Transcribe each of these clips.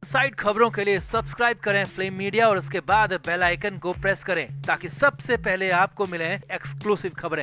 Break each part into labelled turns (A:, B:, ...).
A: Side खबरों के लिए सब्सक्राइब करें फ्लेम मीडिया और उसके बाद बेल आइकन को प्रेस करें ताकि सबसे पहले आपको मिले एक्सक्लूसिव खबरें।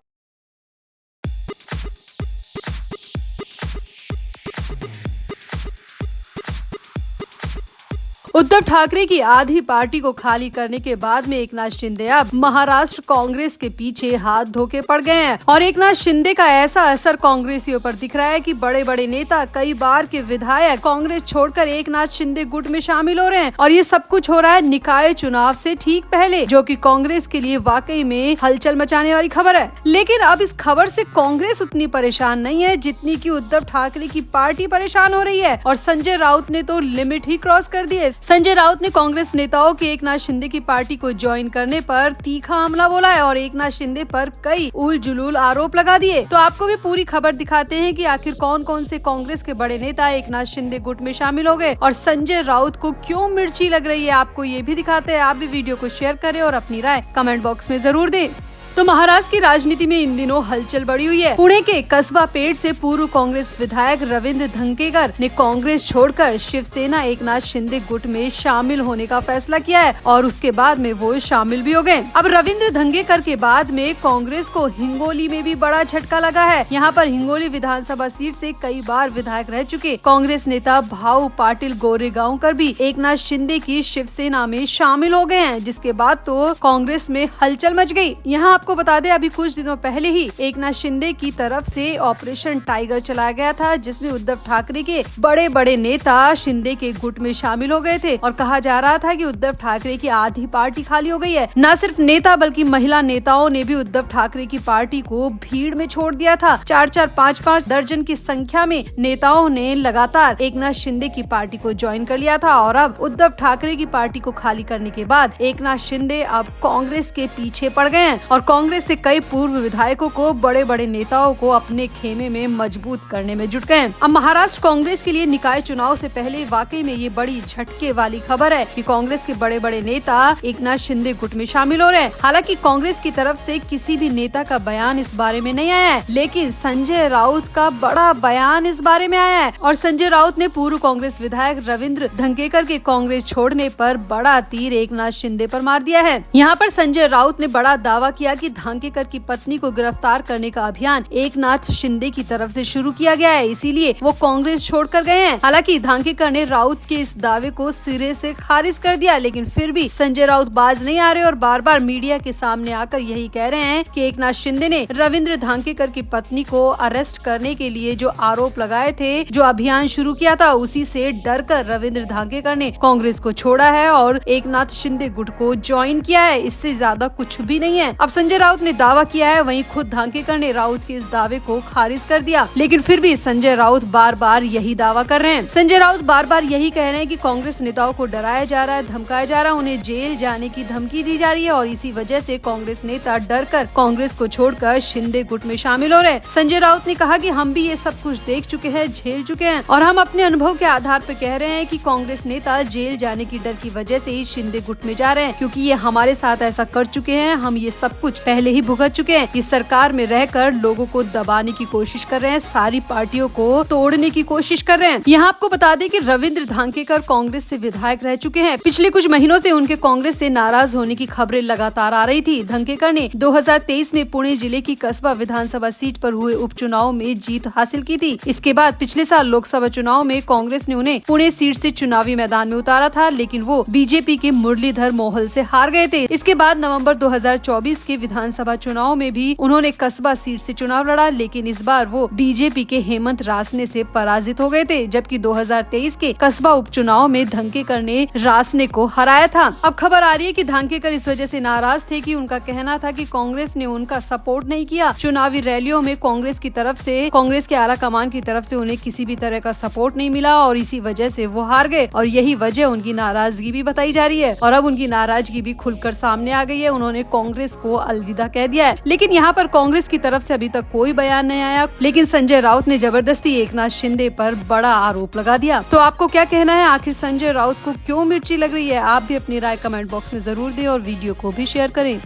B: उद्धव ठाकरे की आधी पार्टी को खाली करने के बाद में एकनाथ शिंदे अब महाराष्ट्र कांग्रेस के पीछे हाथ धो के पड़ गए हैं और एकनाथ शिंदे का ऐसा असर कांग्रेसियों पर दिख रहा है कि बड़े बड़े नेता, कई बार के विधायक कांग्रेस छोड़कर एकनाथ शिंदे गुट में शामिल हो रहे हैं और ये सब कुछ हो रहा है निकाय चुनाव से ठीक पहले, जो कि कांग्रेस के लिए वाकई में हलचल मचाने वाली खबर है। लेकिन अब इस खबर से कांग्रेस उतनी परेशान नहीं है जितनी की उद्धव ठाकरे की पार्टी परेशान हो रही है और संजय राउत ने तो लिमिट ही क्रॉस कर दी है। संजय राउत ने कांग्रेस नेताओं के एकनाथ शिंदे की पार्टी को ज्वाइन करने पर तीखा हमला बोला है और एकनाथ शिंदे पर कई उल जुलूल आरोप लगा दिए। तो आपको भी पूरी खबर दिखाते हैं कि आखिर कौन कौन से कांग्रेस के बड़े नेता एकनाथ शिंदे गुट में शामिल हो गए और संजय राउत को क्यों मिर्ची लग रही है, आपको ये भी दिखाते हैं। आप भी वीडियो को शेयर करें और अपनी राय कमेंट बॉक्स में जरूर दें। तो महाराष्ट्र की राजनीति में इन दिनों हलचल बढ़ी हुई है। पुणे के कस्बा पेड़ से पूर्व कांग्रेस विधायक रविंद्र धंगेकर ने कांग्रेस छोड़कर शिवसेना एकनाथ शिंदे गुट में शामिल होने का फैसला किया है और उसके बाद में वो शामिल भी हो गए। अब रविंद्र धंगेकर के बाद में कांग्रेस को हिंगोली में भी बड़ा झटका लगा है। यहाँ पर हिंगोली विधानसभा सीट से कई बार विधायक रह चुके कांग्रेस नेता भाऊ पाटिल गोरेगांवकर भी एकनाथ शिंदे की शिवसेना में शामिल हो गए हैं, जिसके बाद तो कांग्रेस में हलचल मच गयी। यहाँ आपको बता दें, अभी कुछ दिनों पहले ही एकनाथ शिंदे की तरफ से ऑपरेशन टाइगर चलाया गया था, जिसमें उद्धव ठाकरे के बड़े बड़े नेता शिंदे के गुट में शामिल हो गए थे और कहा जा रहा था कि उद्धव ठाकरे की आधी पार्टी खाली हो गई है। न सिर्फ नेता बल्कि महिला नेताओं ने भी उद्धव ठाकरे की पार्टी को भीड़ में छोड़ दिया था। 4-4, 5-5 दर्जन की संख्या में नेताओं ने लगातार एकनाथ शिंदे की पार्टी को ज्वाइन कर लिया था और अब उद्धव ठाकरे की पार्टी को खाली करने के बाद एकनाथ शिंदे अब कांग्रेस के पीछे पड़ गए हैं और कांग्रेस से कई पूर्व विधायकों को, बड़े बड़े नेताओं को अपने खेमे में मजबूत करने में जुट गए हैं। अब महाराष्ट्र कांग्रेस के लिए निकाय चुनाव से पहले वाकई में ये बड़ी झटके वाली खबर है कि कांग्रेस के बड़े बड़े नेता एकनाथ शिंदे गुट में शामिल हो रहे हैं। हालांकि कांग्रेस की तरफ से किसी भी नेता का बयान इस बारे में नहीं आया है, लेकिन संजय राउत का बड़ा बयान इस बारे में आया है और संजय राउत ने पूर्व कांग्रेस विधायक रविंद्र धंगेकर के कांग्रेस छोड़ने पर बड़ा तीर एकनाथ शिंदे पर मार दिया है। यहाँ पर संजय राउत ने बड़ा दावा किया कि धंगेकर की पत्नी को गिरफ्तार करने का अभियान एकनाथ शिंदे की तरफ से शुरू किया गया है, इसीलिए वो कांग्रेस छोड़कर गए हैं। हालांकि धंगेकर ने राउत के इस दावे को सिरे से खारिज कर दिया, लेकिन फिर भी संजय राउत बाज नहीं आ रहे और बार बार मीडिया के सामने आकर यही कह रहे हैं कि एकनाथ शिंदे ने रविंद्र धंगेकर की पत्नी को अरेस्ट करने के लिए जो आरोप लगाए थे, जो अभियान शुरू किया था, उसी से डरकर रविंद्र धंगेकर ने कांग्रेस को छोड़ा है और एकनाथ शिंदे गुट को ज्वाइन किया है। इससे ज्यादा कुछ भी नहीं है। अब संजय राउत ने दावा किया है, वहीं खुद धंगेकर ने राउत के इस दावे को खारिज कर दिया, लेकिन फिर भी संजय राउत बार बार यही दावा कर रहे हैं। संजय राउत बार बार यही कह रहे हैं कि कांग्रेस नेताओं को डराया जा रहा है, धमकाया जा रहा है, उन्हें जेल जाने की धमकी दी जा रही है और इसी वजह से कांग्रेस नेता डरकर कांग्रेस को छोड़कर शिंदे गुट में शामिल हो रहे हैं। संजय राउत ने कहा कि हम भी ये सब कुछ देख चुके हैं, झेल चुके हैं और हम अपने अनुभव के आधार पर कह रहे हैं कि कांग्रेस नेता जेल जाने की डर की वजह से ही शिंदे गुट में जा रहे हैं, क्योंकि ये हमारे साथ ऐसा कर चुके हैं। हम ये सब कुछ पहले ही भुगत चुके हैं। इस सरकार में रहकर लोगों को दबाने की कोशिश कर रहे हैं, सारी पार्टियों को तोड़ने की कोशिश कर रहे हैं। यहाँ आपको बता दें कि रविंद्र धंगेकर कांग्रेस से विधायक रह चुके हैं। पिछले कुछ महीनों से उनके कांग्रेस से नाराज होने की खबरें लगातार आ रही थी। धंगेकर ने 2023 में पुणे जिले की कस्बा विधानसभा सीट पर हुए उपचुनाव में जीत हासिल की थी। इसके बाद पिछले साल लोकसभा चुनाव में कांग्रेस ने उन्हें पुणे सीट से चुनावी मैदान में उतारा था, लेकिन वो बीजेपी के मुरलीधर मोहोल से हार गए थे। इसके बाद नवंबर 2024 के विधानसभा चुनाव में भी उन्होंने कस्बा सीट से चुनाव लड़ा, लेकिन इस बार वो बीजेपी के हेमंत रासने से पराजित हो गए थे, जबकि 2023 के कस्बा उपचुनाव में धंगेकर ने रासने को हराया था। अब खबर आ रही है कि धंगेकर इस वजह से नाराज थे कि उनका कहना था कि कांग्रेस ने उनका सपोर्ट नहीं किया। चुनावी रैलियों में कांग्रेस की तरफ से, कांग्रेस के आला कमान की तरफ से उन्हें किसी भी तरह का सपोर्ट नहीं मिला और इसी वजह से वो हार गए और यही वजह उनकी नाराजगी भी बताई जा रही है और अब उनकी नाराजगी भी खुलकर सामने आ गई है। उन्होंने कांग्रेस को अलविदा कह दिया है, लेकिन यहाँ पर कांग्रेस की तरफ से अभी तक कोई बयान नहीं आया, लेकिन संजय राउत ने जबरदस्ती एकनाथ शिंदे पर बड़ा आरोप लगा दिया। तो आपको क्या कहना है, आखिर संजय राउत को क्यों मिर्ची लग रही है? आप भी अपनी राय कमेंट बॉक्स में जरूर दें और वीडियो को भी शेयर करें।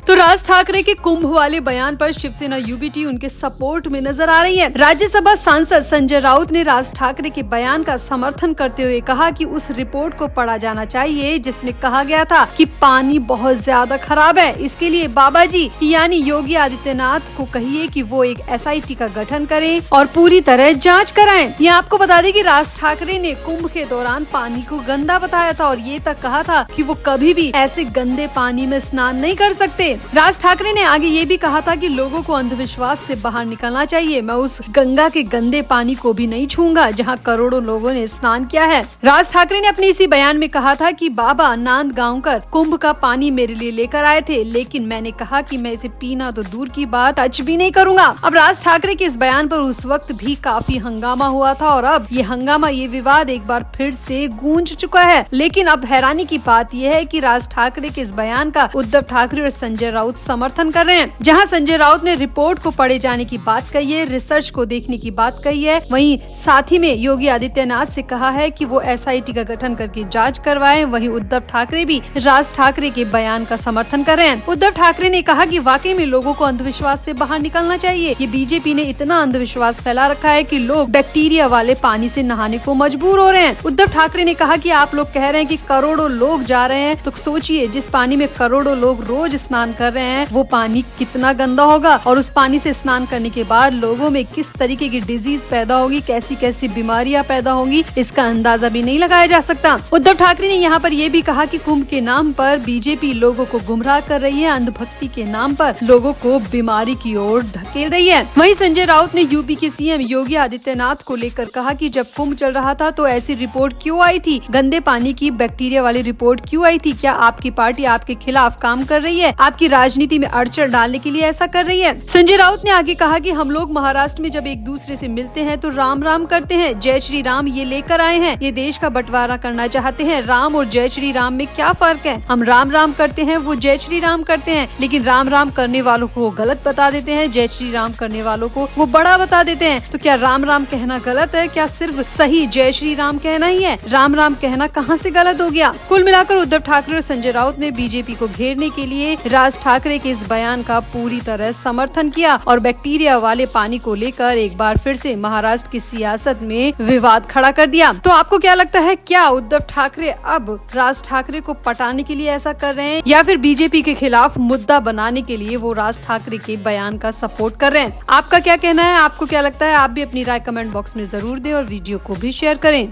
B: तो राज ठाकरे के कुंभ वाले बयान पर शिवसेना यूबीटी उनके सपोर्ट में नजर आ रही है। राज्यसभा सांसद संजय राउत ने राज ठाकरे के बयान का समर्थन करते हुए कहा कि उस रिपोर्ट को पढ़ा जाना चाहिए जिसमें कहा गया था कि पानी बहुत ज्यादा खराब है। इसके लिए बाबा जी यानी योगी आदित्यनाथ को कहिए कि वो एक SIT का गठन करें और पूरी तरह जांच कराएं। ये आपको बता दें कि राज ठाकरे ने कुंभ के दौरान पानी को गंदा बताया था और ये तक कहा था कि वो कभी भी ऐसे गंदे पानी में स्नान नहीं कर सकते। राज ठाकरे ने आगे ये भी कहा था कि लोगों को अंधविश्वास से बाहर निकलना चाहिए। मैं उस गंगा के गंदे पानी को भी नहीं छूंगा जहां करोड़ों लोगों ने स्नान किया है। राज ठाकरे ने अपने इसी बयान में कहा था कि बाबा नांद गांवकर कुंभ का पानी मेरे लिए लेकर आए थे, लेकिन मैंने कहा कि मैं इसे पीना तो दूर की बात टच भी नहीं करूंगा। अब राज ठाकरे के इस बयान पर उस वक्त भी काफी हंगामा हुआ था और अब ये विवाद एक बार फिर से गूंज चुका है। लेकिन अब हैरानी की बात यह है कि राज ठाकरे के इस बयान का उद्धव ठाकरे और संजय राउत समर्थन कर रहे हैं। जहां संजय राउत ने रिपोर्ट को पढ़े जाने की बात कही है, रिसर्च को देखने की बात कही है, वहीं साथ ही में योगी आदित्यनाथ से कहा है कि वो SIT का गठन करके जांच करवाएं। वहीं उद्धव ठाकरे भी राज ठाकरे के बयान का समर्थन कर रहे हैं। उद्धव ठाकरे ने कहा कि वाकई में लोगों को अंधविश्वास से बाहर निकलना चाहिए। ये बीजेपी ने इतना अंधविश्वास फैला रखा है कि लोग बैक्टीरिया वाले पानी से नहाने को मजबूर हो रहे हैं। उद्धव ठाकरे ने कहा कि आप लोग कह रहे हैं कि करोड़ों लोग जा रहे हैं, तो सोचिए जिस पानी में करोड़ों लोग रोज स्नान कर रहे हैं वो पानी कितना गंदा होगा और उस पानी से स्नान करने के बाद लोगों में किस तरीके की डिजीज पैदा होगी, कैसी कैसी बीमारियां पैदा होंगी, इसका अंदाजा भी नहीं लगाया जा सकता। उद्धव ठाकरे ने यहाँ पर यह भी कहा कि कुंभ के नाम पर बीजेपी लोगों को गुमराह कर रही है, अंधभक्ति के नाम पर लोगों को बीमारी की ओर धकेल रही है। वहीं संजय राउत ने यूपी के CM योगी आदित्यनाथ को लेकर कहा कि जब कुंभ चल रहा था तो ऐसी रिपोर्ट क्यों आई थी, गंदे पानी की बैक्टीरिया वाली रिपोर्ट क्यों आई थी? क्या आपकी पार्टी आपके खिलाफ काम कर रही है, आपकी राजनीति में अड़चन डालने के लिए ऐसा कर रही है? संजय राउत ने आगे कहा कि हम लोग महाराष्ट्र में जब एक दूसरे से मिलते हैं तो राम राम करते हैं, जय श्री राम ये लेकर आए हैं, ये देश का बंटवारा करना चाहते हैं। राम और जय श्री राम में क्या फर्क है? हम राम राम करते हैं, वो जय श्री राम करते हैं, लेकिन राम राम करने वालों को गलत बता देते हैं, जय श्री राम करने वालों को वो बड़ा बता देते हैं। तो क्या राम राम कहना गलत है? क्या सिर्फ सही जय श्री राम कहना ही है? राम राम कहना कहाँ से गलत हो गया? कुल मिलाकर उद्धव ठाकरे और संजय राउत ने बीजेपी को घेरने के लिए राज ठाकरे के इस बयान का पूरी तरह समर्थन किया और बैक्टीरिया वाले पानी को लेकर एक बार फिर से महाराष्ट्र की सियासत में विवाद खड़ा कर दिया। तो आपको क्या लगता है, क्या उद्धव ठाकरे अब राज ठाकरे को पटाने के लिए ऐसा कर रहे हैं या फिर बीजेपी के खिलाफ मुद्दा बनाने के लिए वो राज ठाकरे के बयान का सपोर्ट कर रहे हैं? आपका क्या कहना है? आपको क्या लगता है? आप भी अपनी राय कमेंट बॉक्स में जरूर दें और वीडियो को भी शेयर करें।